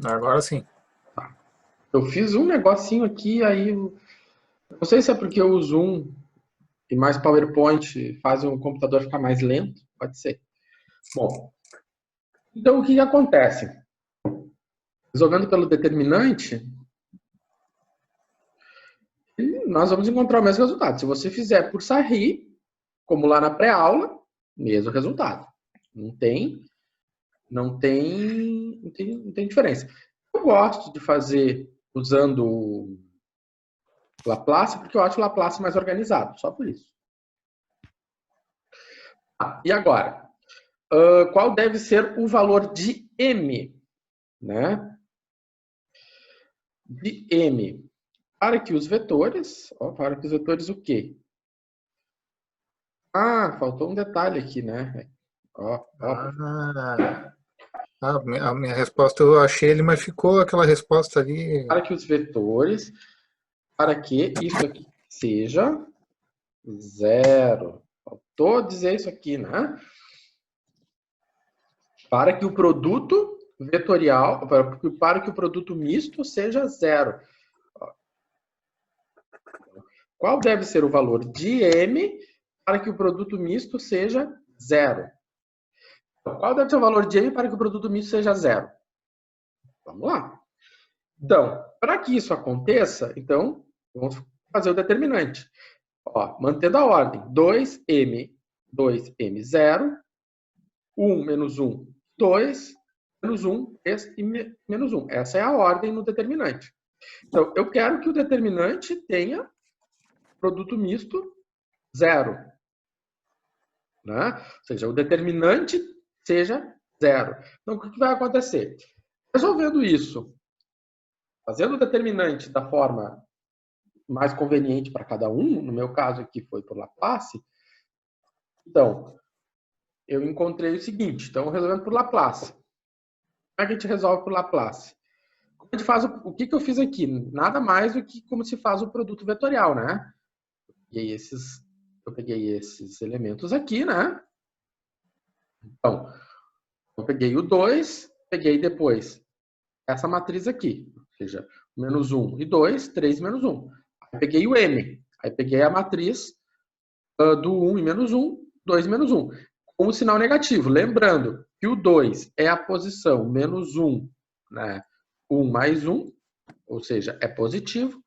Agora sim. Eu fiz um negocinho aqui, aí. Não sei se é porque o Zoom e mais PowerPoint faz o computador ficar mais lento. Pode ser. Bom, então o que, que acontece? Resolvendo pelo determinante, nós vamos encontrar o mesmo resultado. Se você fizer por Sarri, como lá na pré-aula, mesmo resultado. Não tem, não tem diferença. Eu gosto de fazer usando o Laplace, porque eu acho o Laplace mais organizado, só por isso. E agora? Qual deve ser o valor de M? Né? De M. Para que os vetores, para que os vetores o quê? Ah, faltou um detalhe aqui, né? Professor. Ah, a minha resposta eu achei ele, mas ficou aquela resposta ali. Para que os vetores, para que isso aqui seja zero. Faltou dizer isso aqui, né? Para que o produto vetorial, para que o produto misto seja zero. Qual deve ser o valor de M para que o produto misto seja zero? Qual deve ser o valor de M para que o produto misto seja zero? Vamos lá. Então, para que isso aconteça, então, vamos fazer o determinante. Mantendo a ordem. 2M, 2M0, 1 menos 1, 2, menos 1, 3 e menos 1. Essa é a ordem no determinante. Então, eu quero que o determinante tenha produto misto zero. Né? Ou seja, o determinante seja zero. Então, o que vai acontecer? Resolvendo isso, fazendo o determinante da forma mais conveniente para cada um, no meu caso aqui foi por Laplace, então, eu encontrei o seguinte, então, resolvendo por Laplace. Como é que a gente resolve por Laplace? A gente faz o que eu fiz aqui? Nada mais do que como se faz o produto vetorial, né? Eu peguei esses elementos aqui, né? Então, eu peguei o 2, peguei depois essa matriz aqui, ou seja, menos 1 e 2, 3 menos 1. Aí peguei o M, aí peguei a matriz do 1 e menos 1, 2 e menos 1, com o sinal negativo. Lembrando que o 2 é a posição menos 1, né? 1 mais 1, ou seja, é positivo.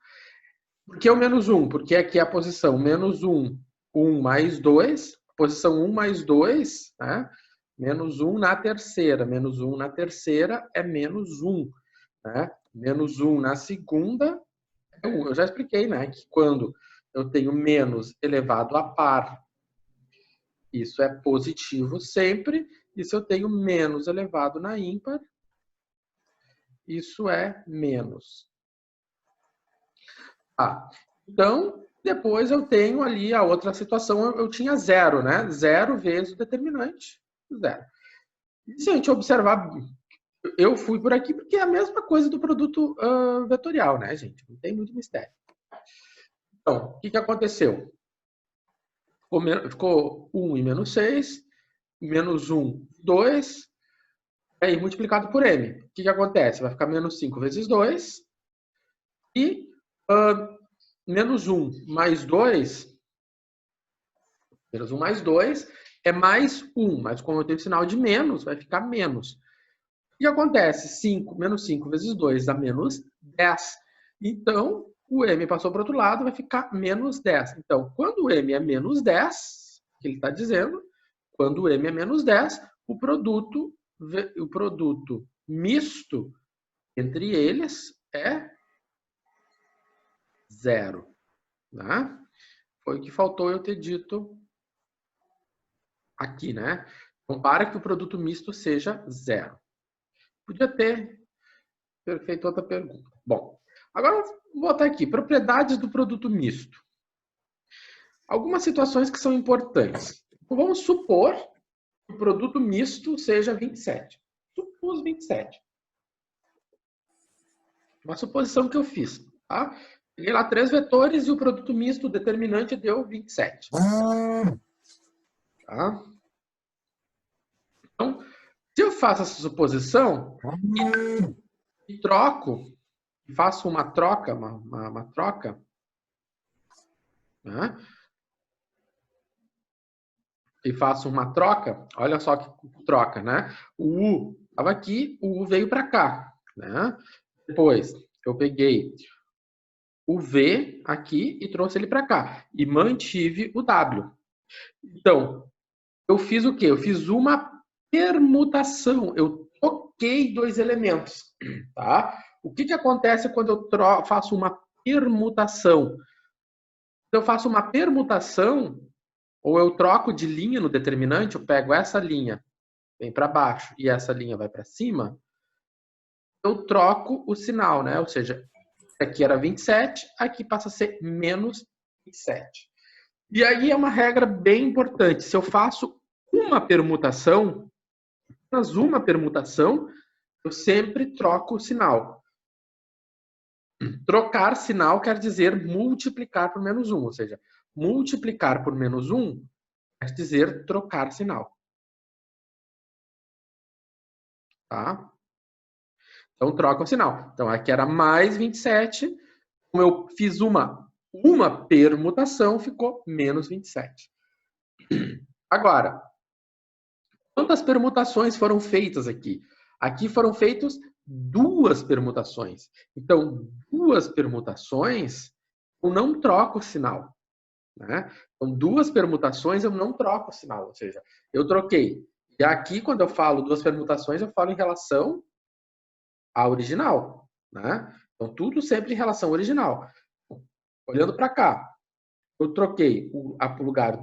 Por que o menos 1? Porque aqui é a posição menos 1, 1 mais 2, posição 1 mais 2, né? Menos 1 na terceira. Menos 1 na terceira é menos 1. Né? Menos 1 na segunda é 1. Eu já expliquei, né? Que quando eu tenho menos elevado a par, isso é positivo sempre. E se eu tenho menos elevado na ímpar, isso é menos. Então, depois eu tenho ali a outra situação, eu tinha zero, né? Zero vezes o determinante, zero. E se a gente observar, eu fui por aqui porque é a mesma coisa do produto vetorial, né, gente? Não tem muito mistério. Então, o que aconteceu? Ficou 1 e menos 6, menos 1, 2, aí multiplicado por m. O que acontece? Vai ficar menos 5 vezes 2 e menos 1 mais 2, menos 1 mais 2 é mais 1, mas como eu tenho sinal de menos, vai ficar menos. O que acontece? 5, menos 5 vezes 2 dá menos 10. Então, o m passou para o outro lado, vai ficar menos 10. Então, quando o m é menos 10, que ele está dizendo, quando o m é menos 10, o produto misto entre eles é zero. Né? Foi o que faltou eu ter dito aqui, né? Então, para que o produto misto seja zero. Podia ter feito outra pergunta. Bom, agora vou botar aqui, propriedades do produto misto. Algumas situações que são importantes. Vamos supor que o produto misto seja 27. Supus 27. Uma suposição que eu fiz. Tá? Peguei lá 3 vetores e o produto misto determinante deu 27. Tá? Então, se eu faço essa suposição e troco, faço uma troca, uma troca, né? E faço uma troca, olha só que troca, né? O U estava aqui, o U veio para cá, né? Depois, eu peguei o V aqui e trouxe ele para cá. E mantive o W. Então, eu fiz o quê? Eu fiz uma permutação. Eu troquei dois elementos, tá? O que acontece quando eu faço uma permutação? Se eu faço uma permutação, ou eu troco de linha no determinante, eu pego essa linha, vem para baixo, e essa linha vai para cima, eu troco o sinal, né? Ou seja, aqui era 27, aqui passa a ser menos 27. E aí é uma regra bem importante. Se eu faço uma permutação, apenas uma permutação, eu sempre troco o sinal. Trocar sinal quer dizer multiplicar por menos 1. Ou seja, multiplicar por menos 1 quer dizer trocar sinal. Tá? Então, troca o sinal. Então, aqui era mais 27. Como eu fiz uma permutação, ficou menos 27. Agora, quantas permutações foram feitas aqui? Aqui foram feitas 2 permutações. Então, 2 permutações, eu não troco o sinal. Né? Então, 2 permutações, eu não troco o sinal. Ou seja, eu troquei. E aqui, quando eu falo 2 permutações, eu falo em relação à original. Né? Então, tudo sempre em relação ao original. Olhando para cá, eu troquei o lugar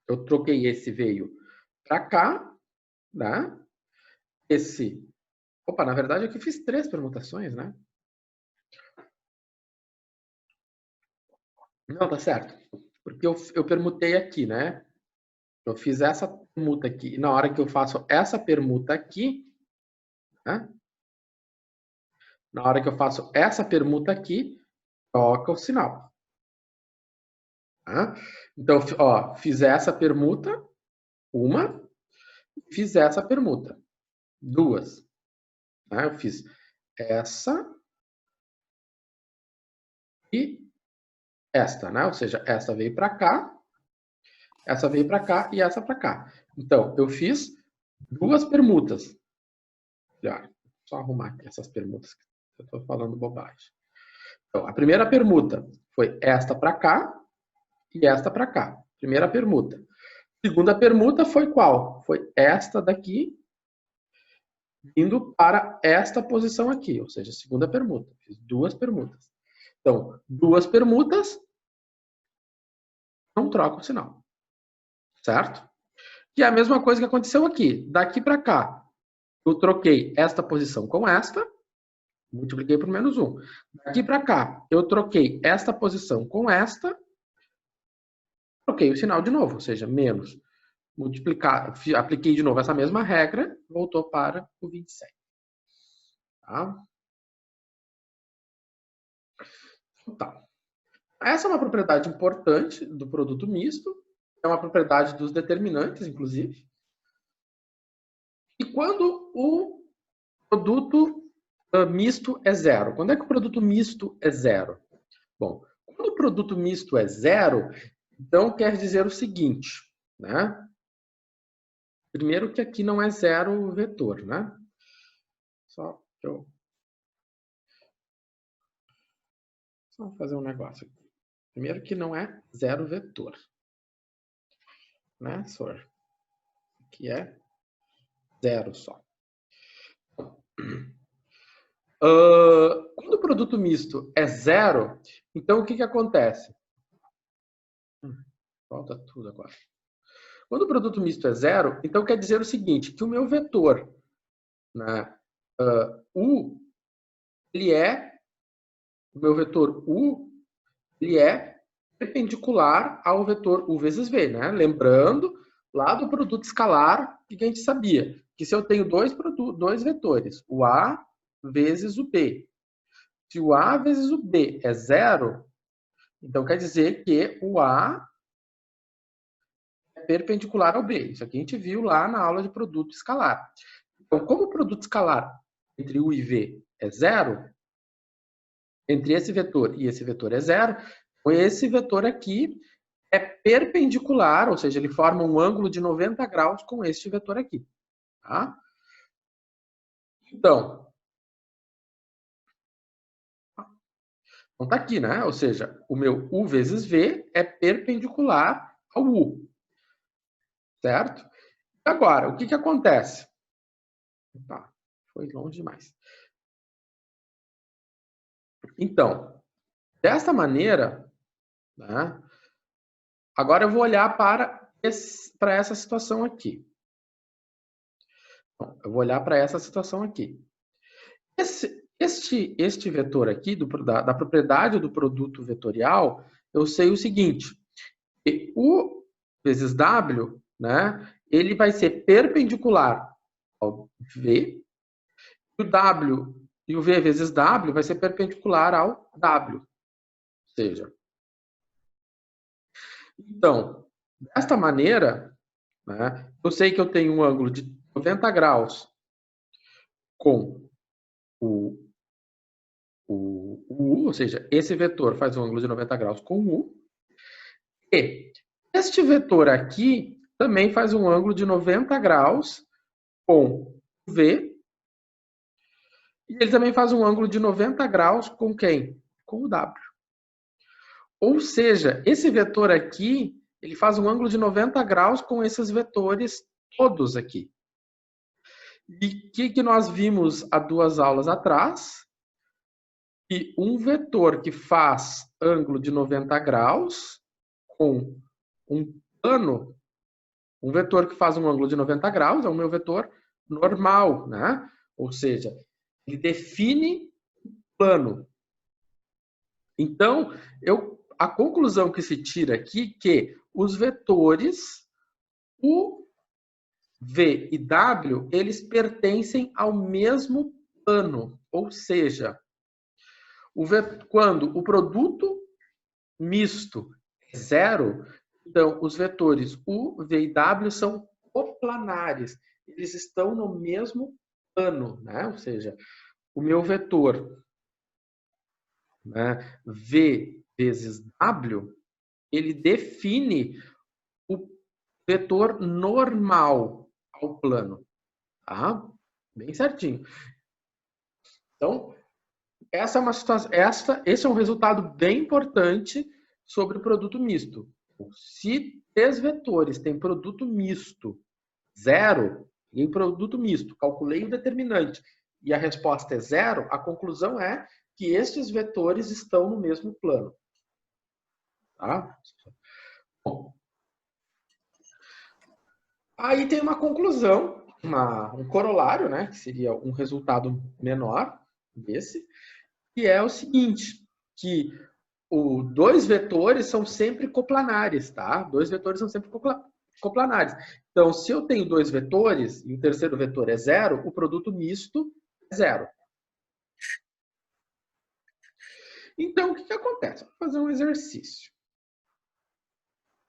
eu troquei esse veio para cá, né? Esse. Opa, na verdade aqui eu fiz 3 permutações, né? Não, tá certo. Porque eu permutei aqui, né? Eu fiz essa permuta aqui. E na hora que eu faço essa permuta aqui, né? Na hora que eu faço essa permuta aqui, troca o sinal. Tá? Então, ó, fiz essa permuta, uma, fiz essa permuta, 2. Né? Eu fiz essa e esta, né? Ou seja, essa veio para cá, essa veio para cá e essa para cá. Então, eu fiz 2 permutas. Já, só arrumar aqui essas permutas que eu estou falando bobagem. Então, a primeira permuta foi esta para cá e esta para cá. Primeira permuta. Segunda permuta foi qual? Foi esta daqui indo para esta posição aqui, ou seja, segunda permuta. Fiz 2 permutas. Então, 2 permutas, não troca o sinal. Certo? Que é a mesma coisa que aconteceu aqui. Daqui para cá, eu troquei esta posição com esta, multipliquei por menos 1. Daqui para cá, eu troquei esta posição com esta, troquei o sinal de novo, ou seja, menos. Multiplicar, apliquei de novo essa mesma regra, voltou para o 27. Tá? Tá. Essa é uma propriedade importante do produto misto, é uma propriedade dos determinantes, inclusive. E quando o produto misto é zero? Quando é que o produto misto é zero? Bom, quando o produto misto é zero, então quer dizer o seguinte, né? Primeiro que aqui não é zero vetor, né? Só fazer um negócio aqui. Primeiro que não é zero vetor, né, Sor? Aqui é zero só. Quando o produto misto é zero, então o que acontece? Falta tudo agora. Quando o produto misto é zero, então quer dizer o seguinte, que o meu vetor, né, U, o meu vetor U, ele é perpendicular ao vetor U vezes V, né? Lembrando, lá do produto escalar, o que a gente sabia? Que se eu tenho dois vetores, o A vezes o B, se o A vezes o B é zero, então quer dizer que o A é perpendicular ao B. Isso aqui a gente viu lá na aula de produto escalar. Então, como o produto escalar entre U e V é zero, entre esse vetor e esse vetor é zero, então esse vetor aqui é perpendicular, ou seja, ele forma um ângulo de 90 graus com este vetor aqui. Tá? Então tá aqui, né? Ou seja, o meu U vezes V é perpendicular ao U. Certo? Agora, o que que acontece? Tá, foi longe demais. Então, dessa maneira, né, agora eu vou olhar para essa situação aqui. Bom, eu vou olhar para essa situação aqui. Este vetor aqui, da propriedade do produto vetorial, eu sei o seguinte, que U vezes W, né, ele vai ser perpendicular ao V, e o W e o V vezes W vai ser perpendicular ao W. Ou seja, então, desta maneira, né, eu sei que eu tenho um ângulo de 90 graus com o U, ou seja, esse vetor faz um ângulo de 90 graus com o U, e este vetor aqui também faz um ângulo de 90 graus com o V, e ele também faz um ângulo de 90 graus com quem? Com o W. Ou seja, esse vetor aqui, ele faz um ângulo de 90 graus com esses vetores todos aqui. E o que nós vimos há 2 aulas atrás? Que um vetor que faz ângulo de 90 graus com um plano, um vetor que faz um ângulo de 90 graus é o meu vetor normal, né? Ou seja, ele define plano. Então, a conclusão que se tira aqui é que os vetores U, V e W, eles pertencem ao mesmo plano, ou seja, quando o produto misto é zero, então os vetores U, V e W são coplanares, eles estão no mesmo plano, né? Ou seja, o meu vetor, né, V vezes W, ele define o vetor normal ao plano, tá? Bem certinho. Então, essa é uma situação, esse é um resultado bem importante sobre o produto misto. Se 3 vetores têm produto misto zero, em produto misto, calculei o determinante e a resposta é zero, a conclusão é que estes vetores estão no mesmo plano. Tá? Bom, aí tem uma conclusão, um corolário, né, que seria um resultado menor desse, que é o seguinte, que os 2 vetores são sempre coplanares, tá? 2 vetores são sempre coplanares. Então, se eu tenho 2 vetores e o terceiro vetor é zero, o produto misto é zero. Então, o que acontece? Vou fazer um exercício.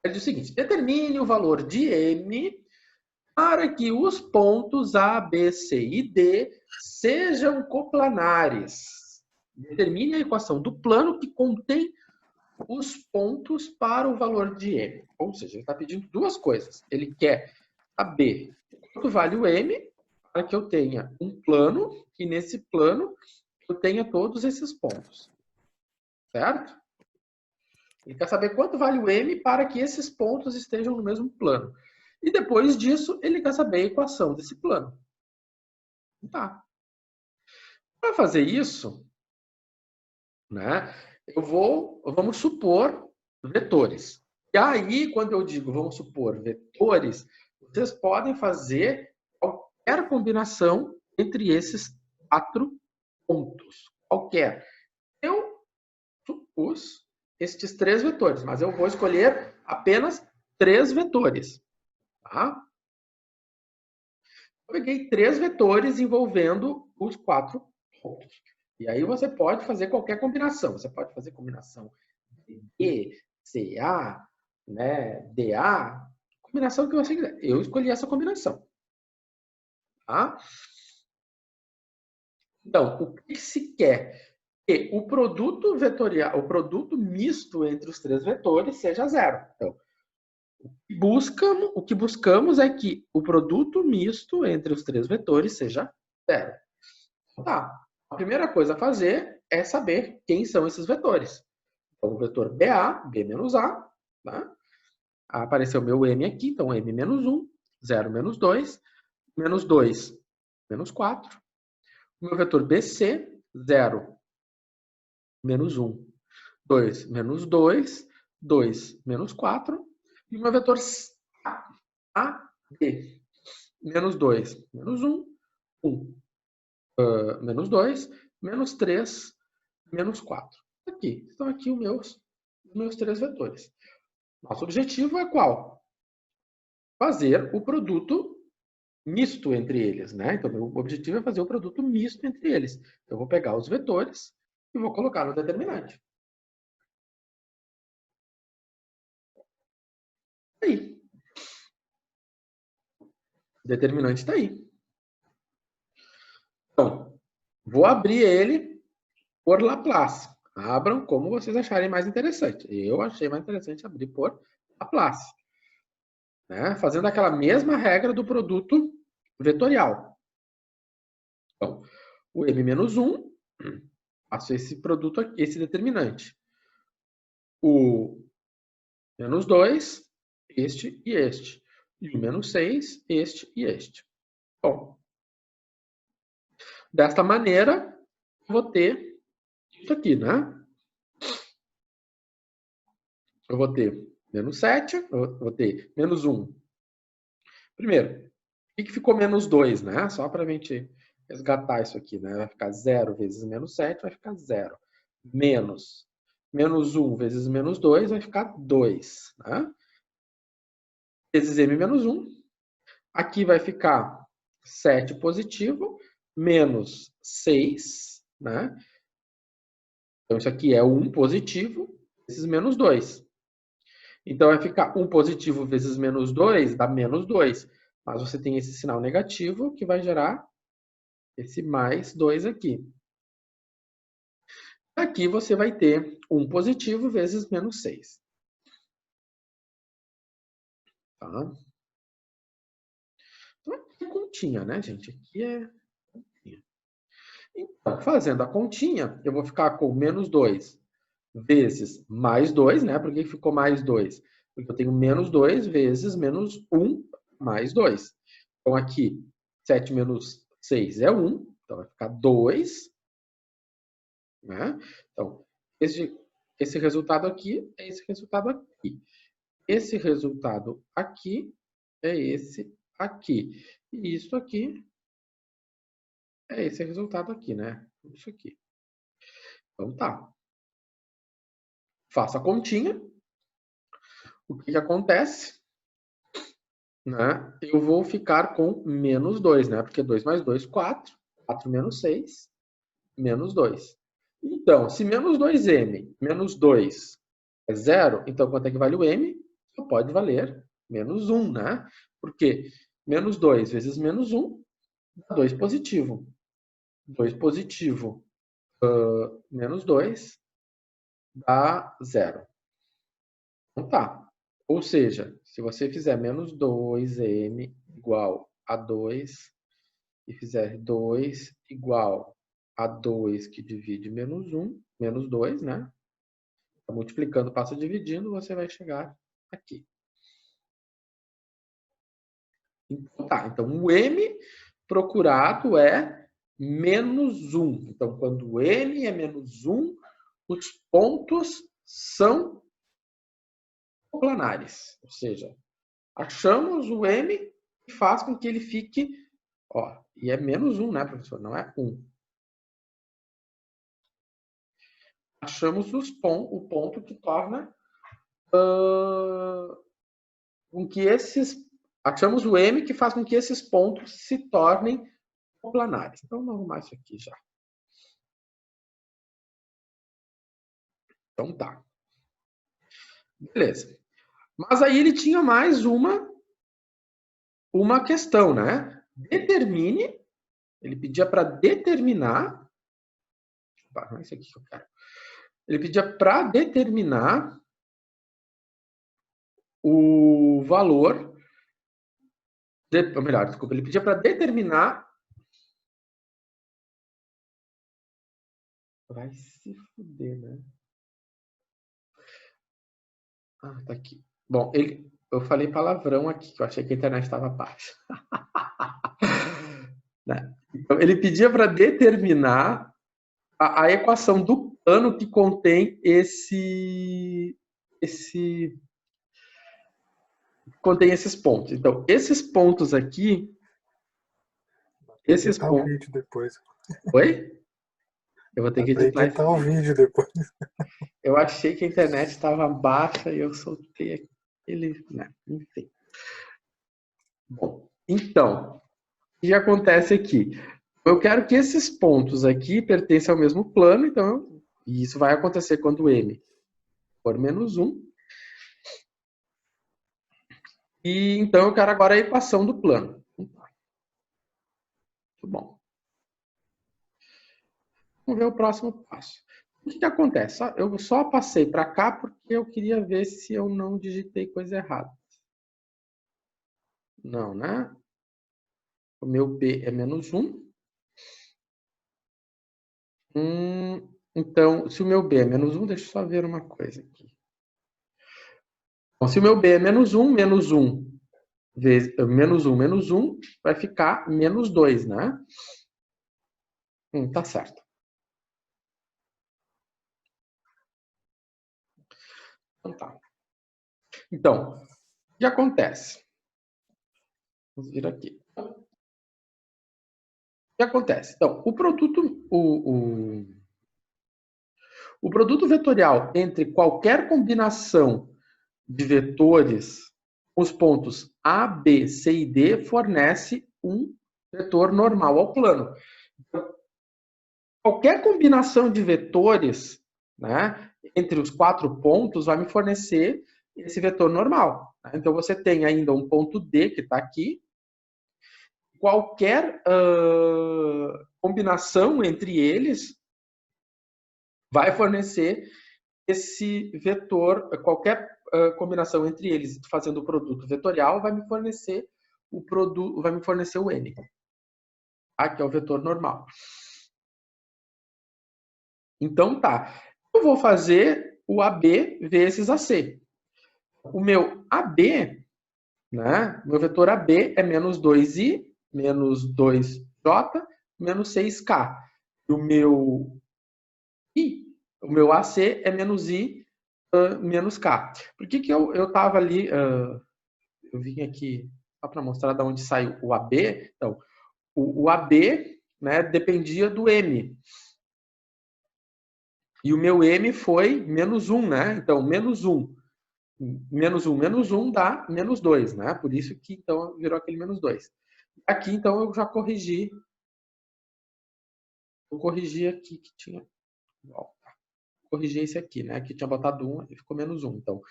É o seguinte, determine o valor de M para que os pontos A, B, C e D sejam coplanares. Determine a equação do plano que contém os pontos para o valor de M. Ou seja, ele está pedindo 2 coisas. Ele quer saber quanto vale o M para que eu tenha um plano e nesse plano eu tenha todos esses pontos. Certo? Ele quer saber quanto vale o M para que esses pontos estejam no mesmo plano. E depois disso, ele quer saber a equação desse plano. Tá. Para fazer isso, né, vamos supor vetores. E aí, quando eu digo vamos supor vetores, vocês podem fazer qualquer combinação entre esses 4 pontos. Qualquer. Eu supus estes 3 vetores, mas eu vou escolher apenas 3 vetores. Tá? Eu peguei 3 vetores envolvendo os 4 pontos. E aí você pode fazer qualquer combinação. Você pode fazer combinação D, CA, né, DA, combinação que você quiser. Eu escolhi essa combinação. Tá? Então, o que se quer? Que o produto vetorial, o produto misto entre os três vetores seja zero. Então, o que buscamos é que o produto misto entre os três vetores seja zero. Tá. A primeira coisa a fazer é saber quem são esses vetores. Então, o vetor BA, B menos A, tá? Apareceu meu M aqui, então M menos 1, 0 menos 2, menos 2, menos 4. O meu vetor BC, 0, menos 1, 2, menos 2, 2, menos 4. E o meu vetor AD, menos 2, menos 1, 1, menos 2, menos 3, menos 4. Aqui, estão aqui os meus três vetores. Nosso objetivo é qual? Fazer o produto misto entre eles, né? Então, meu objetivo é fazer o produto misto entre eles. Eu vou pegar os vetores e vou colocar no determinante. Aí. O determinante está aí. Então, vou abrir ele por Laplace. Abram como vocês acharem mais interessante. Eu achei mais interessante abrir por Laplace. Né? Fazendo aquela mesma regra do produto vetorial. Então, o M-1, faço esse produto aqui, esse determinante. O menos 2, este e este. E o menos 6, este e este. Bom, desta maneira, eu vou ter isso aqui, né? Eu vou ter menos 7, eu vou ter menos 1. Primeiro, o que ficou menos 2, né? Só para a gente resgatar isso aqui, né? Vai ficar 0 vezes menos 7, vai ficar 0. Menos 1 vezes menos 2 vai ficar 2, né? Vezes m menos 1. Aqui vai ficar 7 positivo, menos 6, né? Então, isso aqui é 1 positivo, vezes menos 2. Então, vai ficar 1 positivo vezes menos 2, dá menos 2. Mas você tem esse sinal negativo que vai gerar esse mais 2 aqui. Aqui você vai ter 1 positivo vezes menos 6. Tá? Então, aqui é continha, né, gente? Aqui é continha. Então, fazendo a continha, eu vou ficar com menos 2 vezes mais 2, né? Por que ficou mais 2? Porque eu tenho menos 2 vezes menos 1 mais 2. Então, aqui, 7 menos 6 é 1. Então, vai ficar 2. Né? Então, esse resultado aqui é esse resultado aqui. Esse resultado aqui é esse aqui. E isso aqui é esse resultado aqui, né? Isso aqui. Então, tá. Faço a continha. O que acontece? Né? Eu vou ficar com menos 2, né? Porque 2 mais 2, 4. 4 menos 6, menos 2. Então, se menos 2m menos 2 é 0, então quanto é que vale o m? Só pode valer menos 1, né? Porque menos 2 vezes menos 1 dá 2 positivo. 2 positivo menos 2 dá 0. Então tá. Ou seja, se você fizer menos 2m igual a 2 e fizer 2 igual a 2 que divide menos 1, menos 2, né? Tá multiplicando, passa dividindo, você vai chegar aqui. Então, tá. Então, o m procurado é menos 1. Então, quando o m é menos 1, os pontos são coplanares. Ou seja, achamos o m e faz com que ele fique... Ó, e é menos 1, né, professor? Não é 1. Achamos o ponto que torna... com que esses... Achamos o m que faz com que esses pontos se tornem coplanares. Então, vamos arrumar isso aqui já. Então, tá. Beleza. Mas aí ele tinha mais uma questão, né? determine, ele pedia para determinar, não é isso aqui que eu quero. Ele pedia para determinar o valor, ou melhor, desculpa, ele pedia para determinar. Vai se fuder, né? Ah, tá aqui. Bom, eu falei palavrão aqui, que eu achei que a internet estava baixa. Né? Então, ele pedia para determinar a equação do plano que contém contém esses pontos. Então, esses pontos aqui, esses editar o pontos. vídeo depois. Oi? Eu vou ter que editar esse o vídeo depois. Eu achei que a internet estava baixa e eu soltei aquele. Né? Enfim. Bom, então, o que acontece aqui? Eu quero que esses pontos aqui pertençam ao mesmo plano, então, e isso vai acontecer quando m for menos 1. E então eu quero agora a equação do plano. Muito bom. Vamos ver o próximo passo. O que acontece? Eu só passei para cá porque eu queria ver se eu não digitei coisa errada. Não, né? O meu P é menos 1. Então, se o meu B é menos 1, deixa eu só ver uma coisa aqui. Então, se o meu B é menos 1 vezes menos 1, vai ficar menos 2, né? Tá certo. Então, tá. Então, o que acontece? Vamos vir aqui. O que acontece? Então, o produto vetorial entre qualquer combinação de vetores, os pontos A, B, C e D, fornece um vetor normal ao plano. Então, qualquer combinação de vetores, né, entre os 4 pontos vai me fornecer esse vetor normal. Né? Então, você tem ainda um ponto D, que está aqui. Qualquer combinação entre eles vai fornecer esse vetor, qualquer combinação entre eles fazendo o produto vetorial vai me fornecer o N. Aqui é o vetor normal. Então tá. Eu vou fazer o AB vezes AC. O meu AB, né? Meu vetor AB é menos 2i, menos 2j, menos 6k. E o meu AC é menos i, menos k. Por que eu estava ali, eu vim aqui só para mostrar de onde sai o AB. Então, o AB, né, dependia do M. E o meu M foi menos 1, né? Então, menos 1. Menos 1 dá menos 2, né? Por isso que, então, virou aquele menos 2. Aqui, então, eu já corrigi. Eu corrigi aqui que tinha... Ó, corrigi esse aqui, né? Aqui tinha botado 1 e ficou menos 1. Então,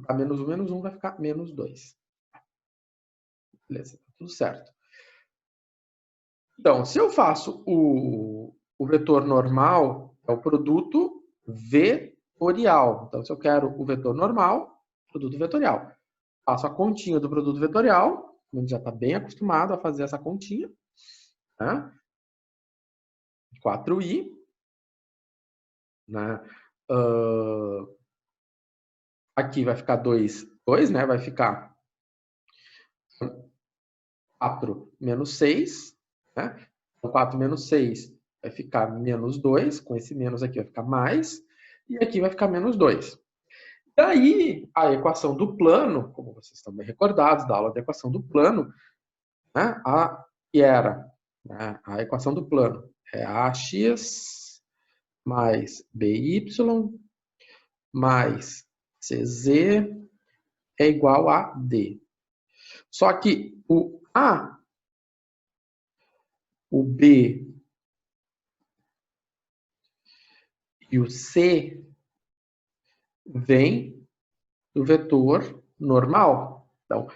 para menos 1 vai ficar menos 2. Beleza, tá tudo certo. Então, se eu faço o vetor normal, é o produto vetorial. Então, se eu quero o vetor normal, produto vetorial. Faço a continha do produto vetorial, a gente já está bem acostumado a fazer essa continha. Né? 4i. Né? Aqui vai ficar 2, né? Vai ficar 4 menos 6. Né? 4 menos 6 vai ficar menos 2. Com esse menos aqui vai ficar mais. E aqui vai ficar menos 2. Daí, a equação do plano, como vocês estão bem recordados da aula de equação do plano, né, a equação do plano é ax mais by mais cz é igual a d. Só que o a, o b e o c vem do vetor normal. Então,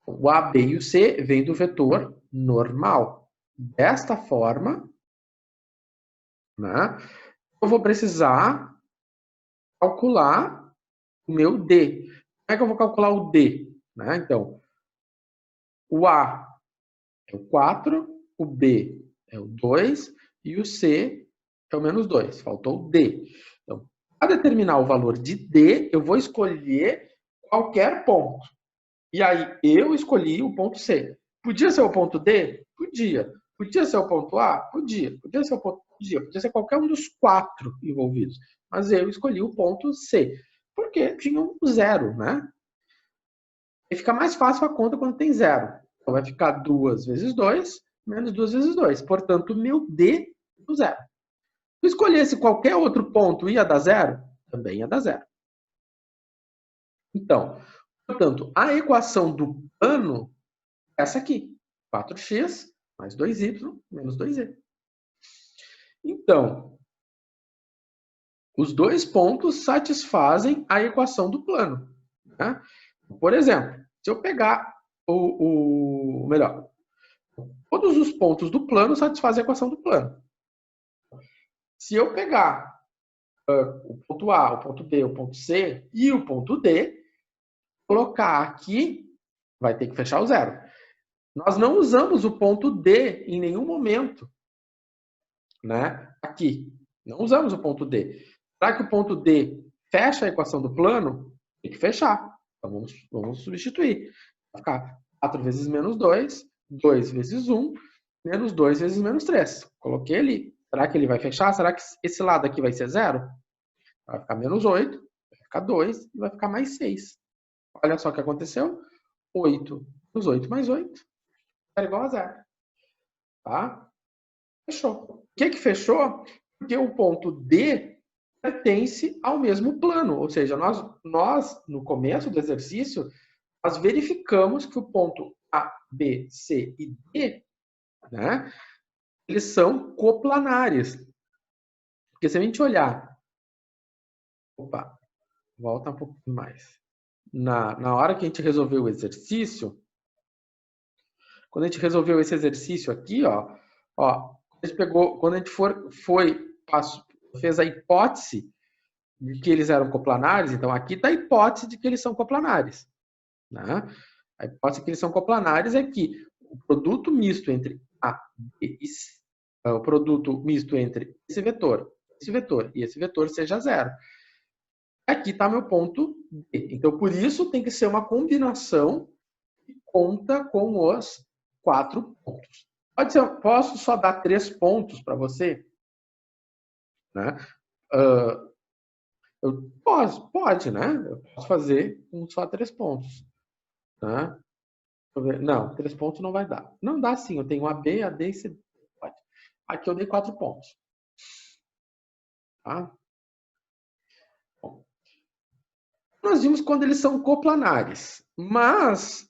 O A, B e o C vêm do vetor normal. Desta forma, né, eu vou precisar calcular o meu D. Como é que eu vou calcular o D? Né? Então, o A é o 4, o B é o 2 e o C é o menos 2. Faltou o D. Então, para determinar o valor de D, eu vou escolher qualquer ponto. E aí, eu escolhi o ponto C. Podia ser o ponto D? Podia. Podia ser o ponto A? Podia. Podia ser o ponto... Podia. Podia ser qualquer um dos 4 envolvidos. Mas eu escolhi o ponto C. Porque tinha um zero, né? E fica mais fácil a conta quando tem zero. Então, vai ficar 2 vezes 2, menos 2 vezes 2. Portanto, meu D é zero. Se eu escolhesse qualquer outro ponto, ia dar zero? Também ia dar zero. Então, portanto, a equação do plano é essa aqui. 4x mais 2y menos 2z. Então, os dois pontos satisfazem a equação do plano. Né? Por exemplo, se eu pegar melhor, todos os pontos do plano satisfazem a equação do plano. Se eu pegar o ponto A, o ponto B, o ponto C e o ponto D, colocar aqui, vai ter que fechar o zero. Nós não usamos o ponto D em nenhum momento, né? Aqui. Não usamos o ponto D. Será que o ponto D fecha a equação do plano? Tem que fechar. Então vamos substituir. Vai ficar 4 vezes menos 2, 2 vezes 1, menos 2 vezes menos 3. Coloquei ali. Será que ele vai fechar? Será que esse lado aqui vai ser zero? Vai ficar menos 8, vai ficar 2 e vai ficar mais 6. Olha só o que aconteceu. 8 menos 8 mais 8 é igual a zero. Tá? Fechou. Por que fechou? Porque o ponto D pertence ao mesmo plano. Ou seja, nós no começo do exercício, nós verificamos que o ponto A, B, C e D, né, eles são coplanares. Porque se a gente olhar... Opa, volta um pouquinho mais. Na hora que a gente resolveu o exercício, quando a gente resolveu esse exercício aqui, ó, a gente pegou, quando a gente fez a hipótese de que eles eram coplanares, então aqui está a hipótese de que eles são coplanares. Né? A hipótese de que eles são coplanares é que o produto misto entre A, B e C, o produto misto entre esse vetor e esse vetor seja zero. Aqui está meu ponto D. Então, por isso, tem que ser uma combinação que conta com os 4 pontos. Posso só dar 3 pontos para você? Né? Pode, né? Eu posso fazer com só 3 pontos. Né? Não, 3 pontos não vai dar. Não dá sim, eu tenho AB, AD e CD. Pode. Aqui eu dei 4 pontos. Tá? Bom, nós vimos quando eles são coplanares. Mas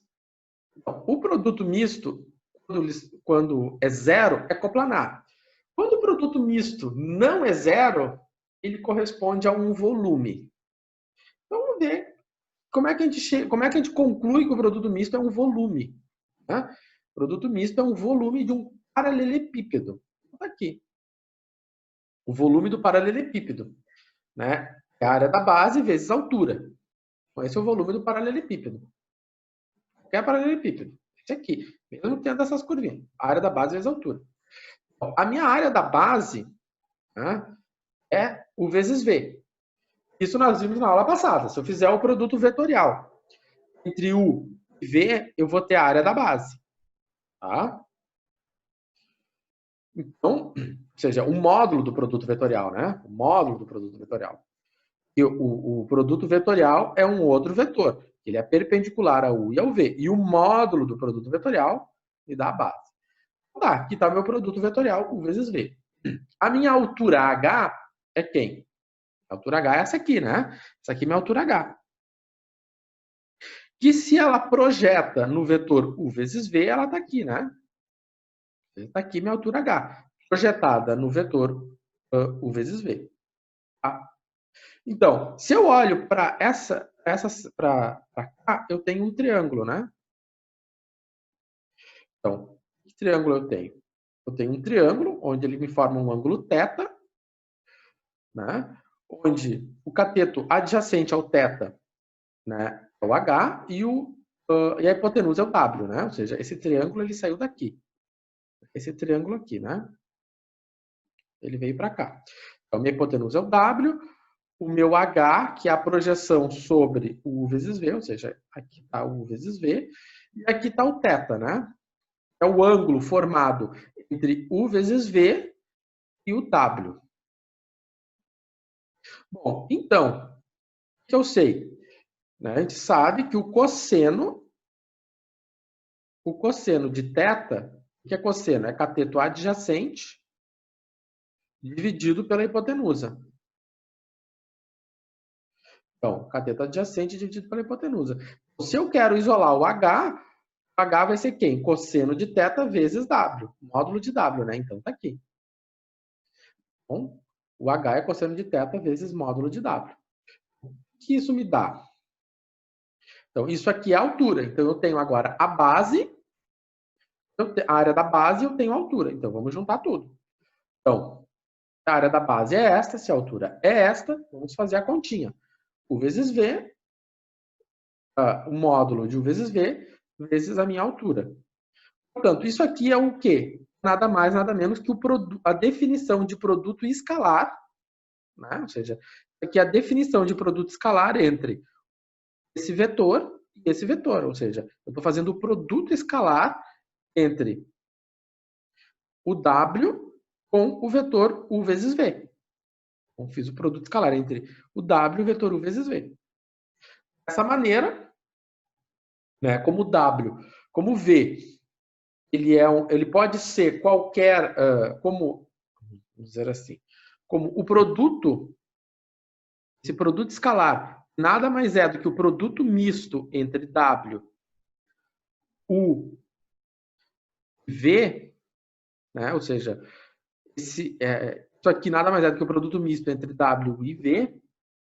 o produto misto, quando é zero, é coplanar. Quando o produto misto não é zero, ele corresponde a um volume. Então, vamos ver como é que a gente conclui que o produto misto é um volume. Né? O produto misto é um volume de um paralelepípedo. Está aqui. O volume do paralelepípedo. Né? É a área da base vezes a altura. Então, esse é o volume do paralelepípedo. Qualquer paralelepípedo. Esse aqui. Mesmo tendo essas curvinhas. A área da base vezes a altura. Então, a minha área da base, né, é U vezes V. Isso nós vimos na aula passada. Se eu fizer o produto vetorial entre U e V, eu vou ter a área da base. Tá? Então, ou seja, o módulo do produto vetorial, né? O módulo do produto vetorial. E o produto vetorial é um outro vetor. Ele é perpendicular a U e ao V. E o módulo do produto vetorial me dá a base. Tá, aqui está meu produto vetorial, U vezes V. A minha altura H é quem? A altura H é essa aqui, né? Essa aqui é minha altura H. Que se ela projeta no vetor U vezes V, ela está aqui, né? Está aqui minha altura H. Projetada no vetor U vezes V. Tá? Então, se eu olho para cá, eu tenho um triângulo, né? Então, que triângulo eu tenho? Eu tenho um triângulo onde ele me forma um ângulo θ, né? Onde o cateto adjacente ao θ, né, é o H e a hipotenusa é o W, né? Ou seja, esse triângulo ele saiu daqui. Esse triângulo aqui, né? Ele veio para cá. Então, minha hipotenusa é o W, o meu H, que é a projeção sobre o U vezes V, ou seja, aqui está o U vezes V, e aqui está o θ, né? É o ângulo formado entre U vezes V e o W. Bom, então, o que eu sei? Né? A gente sabe que o cosseno de θ, o que é cosseno? É cateto adjacente dividido pela hipotenusa. Então, cateto adjacente dividido pela hipotenusa. Se eu quero isolar o H vai ser quem? Cosseno de θ vezes W, módulo de W, né? Então, tá aqui. Então, o H é cosseno de θ vezes módulo de W. O que isso me dá? Então, isso aqui é a altura. Então, eu tenho agora a base, a área da base, eu tenho a altura. Então, vamos juntar tudo. Então, a área da base é esta, se a altura é esta, vamos fazer a continha. U vezes V, o módulo de U vezes V, vezes a minha altura. Portanto, isso aqui é o quê? Nada mais, nada menos que a definição de produto escalar, né? Ou seja, aqui é a definição de produto escalar entre esse vetor e esse vetor. Ou seja, eu estou fazendo o produto escalar entre o W com o vetor U vezes V. Então, fiz o produto escalar entre o W e o vetor U vezes V. Dessa maneira, né, como W, como V, ele pode ser qualquer, vamos dizer assim, como o produto, esse produto escalar, nada mais é do que o produto misto entre W, U e V, né? Ou seja, isso aqui nada mais é do que o produto misto entre W e V,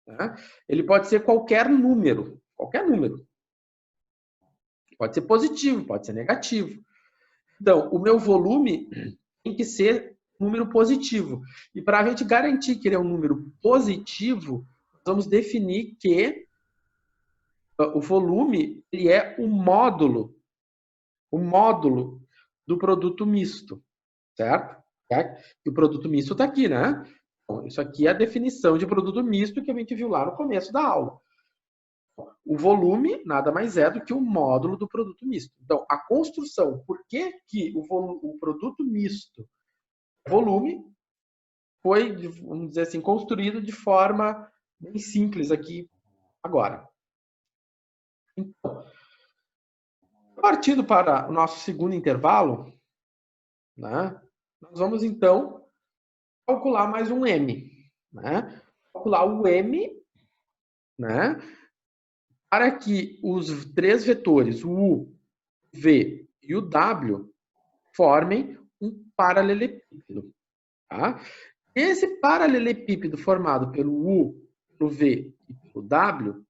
né? Ele pode ser qualquer número. Pode ser positivo, pode ser negativo. Então, o meu volume tem que ser um número positivo. E para a gente garantir que ele é um número positivo, vamos definir que o volume ele é o módulo do produto misto, certo? E o produto misto está aqui, né? Então, isso aqui é a definição de produto misto que a gente viu lá no começo da aula. O volume nada mais é do que o módulo do produto misto. Então, a construção, por que o produto misto volume foi, vamos dizer assim, construído de forma bem simples aqui agora. Então, partindo para o nosso segundo intervalo, né, nós vamos então calcular mais um M. Né? Calcular o M, né, para que os três vetores, o U, o V e o W, formem um paralelepípedo. Tá? Esse paralelepípedo formado pelo U, pelo V e pelo W,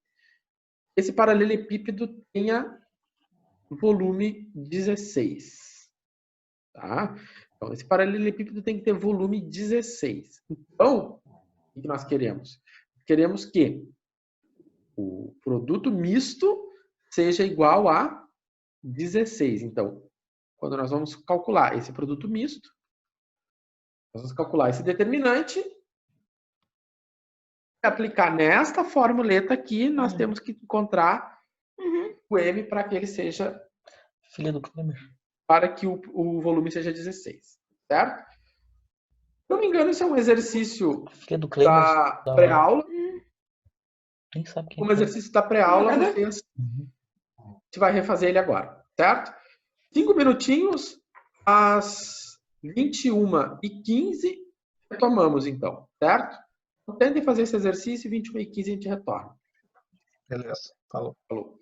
esse paralelepípedo tenha volume 16. Tá? Então, esse paralelepípedo tem que ter volume 16. Então, o que nós queremos? Queremos que o produto misto seja igual a 16. Então, quando nós vamos calcular esse produto misto, nós vamos calcular esse determinante e aplicar nesta formuleta aqui, nós temos que encontrar o M para que ele seja... Filha do Klemer. Para que o volume seja 16, certo? Se não me engano, isso é um exercício da pré-aula. Nem sabe quem Como exercício da pré-aula, a gente vai refazer ele agora, certo? 5 minutinhos, às 21h15, retomamos então, certo? Então, tentem fazer esse exercício e 21h15 a gente retorna. Beleza, falou. Falou.